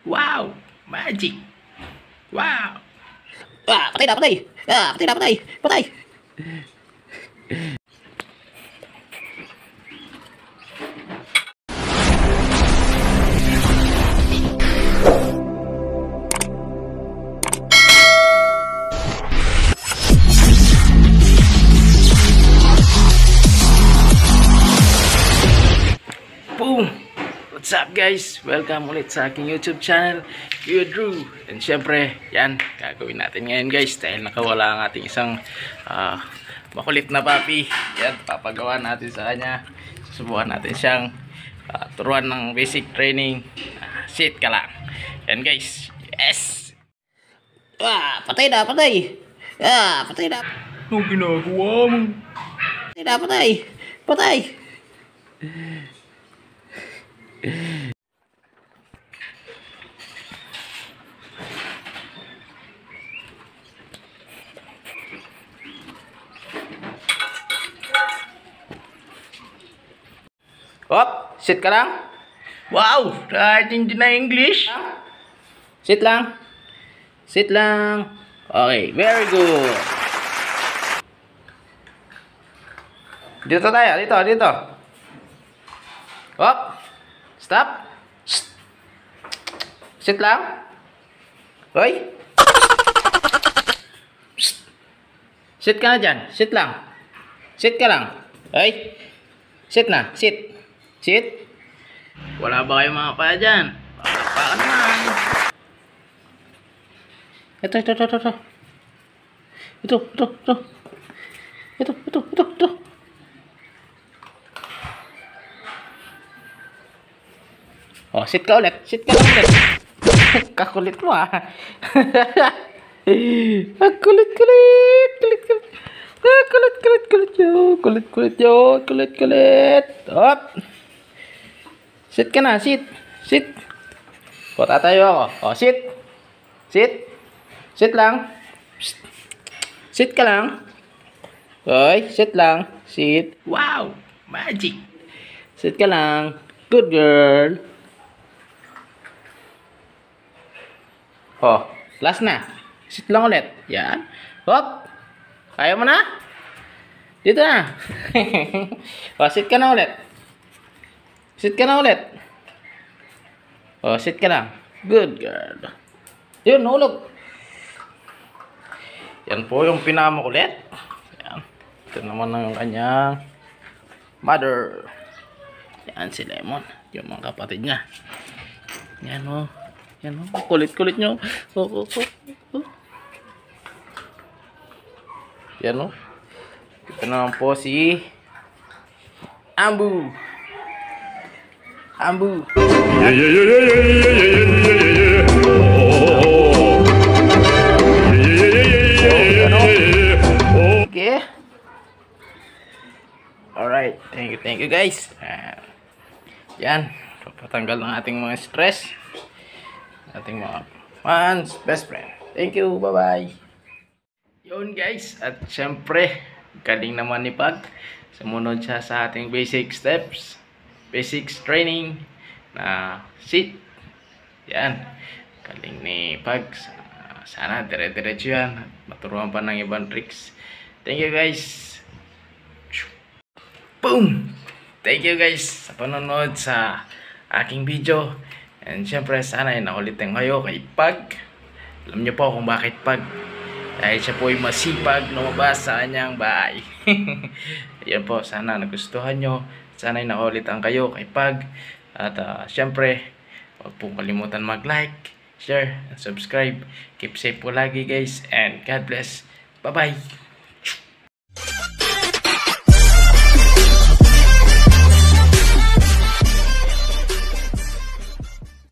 Wow! Magic! Wow! Patay na, patay! Patay na, patay! Patay! Boom! What's up guys? Welcome ulit sa aking YouTube channel, Kuya Drew. And syempre, yan, gagawin natin ngayon guys dahil nakawala ang ating isang makulit na papi. Yan, papagawa natin sa kanya. Susubukan natin siyang turuan ng basic training. Sit ka lang. Yan guys. Yes! Patay na, patay! Patay na! Anong ginagawa mo? Patay na, patay! Patay! Hop! Sit ka lang. Wow! Writing din na English. Sit lang. Sit lang. Okay, very good. Dito tayo, dito. Hop! Stop. Sit lang. Hoy. Sit ka na dyan. Sit lang. Sit ka lang. Hoy. Sit na. Sit. Sit. Wala ba kayong mga paa dyan? Pakalapakan naman. Ito. Ito. Oh, sit ka ulit. Sit ka lang ulit. Kakulit mo ah. Kulit. Hop. Sit ka na, sit. O, tatayo ako. O, sit. Sit lang. Sit ka lang. Hoy, sit lang. Sit. Wow! Magic! Sit ka lang. Good girl. O, last na. Sit lang ulit. Yan. Hop. Kaya mo na? Dito na. O, sit ka na ulit. O, sit ka lang. Good girl. Yun, hulog. Yan po yung pinamakulit. Yan. Ito naman na yung kanyang mother. Yan si Lemon. Yung mga kapatid niya. Yan o. Kulit nyo. Oh. Yan o. Ito naman po si Ambu. Okay. Alright. Thank you guys. Yan. Papatanggal ng ating mga stress. Ating mga fans, best friend. Thank you. Bye-bye. Yun guys. At syempre, galing naman ni Pag. Sumunod siya sa ating basic steps. Basics training na sit. Yan. Galing ni Pag. Sana dire-diretso yan. Maturuan pa ng ibang tricks. Thank you guys. Boom! Thank you guys sa panonood sa aking video. And syempre sana ay nakulitin kayo kay Pag. Alam niyo po kung bakit Pag. Dahil siya po ay masipag lumabas sa kanyang bahay. Ayan po, sana nagustuhan nyo. Sana ay nakulitan kayo kay Pag. At syempre, huwag pong kalimutan mag-like, share, and subscribe. Keep safe po lagi guys. And God bless. Bye-bye.